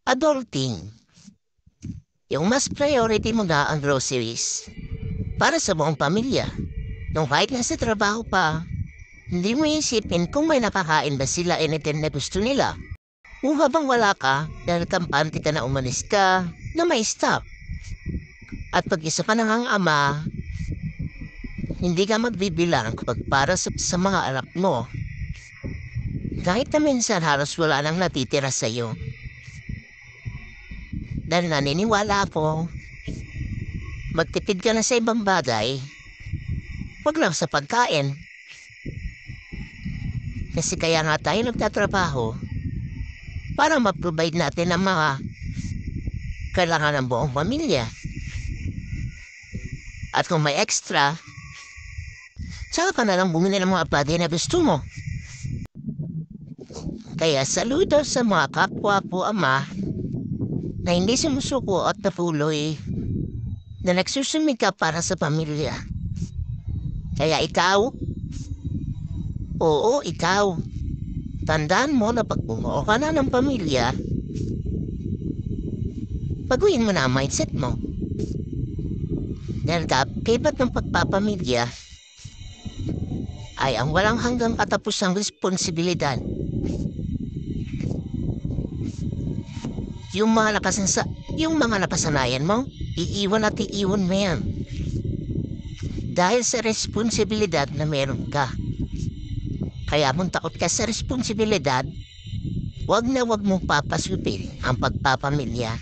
Adulting, yung mas priority mo na ang groceries para sa buong pamilya. Nung kahit nasa trabaho pa, hindi mo isipin kung may nakakain ba sila anytime na gusto nila. Kung habang wala ka, dahil kampante ka na umalis ka, na may stop. At pag isa ka nang ang ama, hindi ka magbibilang kapag para sa mga anak mo. Kahit na minsan halos wala nang natitira sa'yo. Dahil naniniwala ako, magtipid ka na sa ibang bagay, wag lang sa pagkain. Kasi kaya nga tayo nagtatrabaho para ma-provide natin ang mga kailangan ng buong pamilya. At kung may extra, saka ka na lang bumili ng mga bagay na gusto mo. Kaya saludo sa mga kapwa po ama na hindi sumusuko at napuloy na nagsusumika para sa pamilya. Kaya ikaw, oo ikaw, tandaan mo na pag bumuo ka na ng pamilya, baguhin mo na ang mindset mo. Dahil kapibat ng pagpapamilya ay ang walang hanggang katapusang responsibilidad. Yung mga napasanayan mo, iiwan at iiwan mo yan. Dahil sa responsibilidad na meron ka. Kaya kung takot ka sa responsibilidad, wag na wag mong papasupil ang pagpapamilya.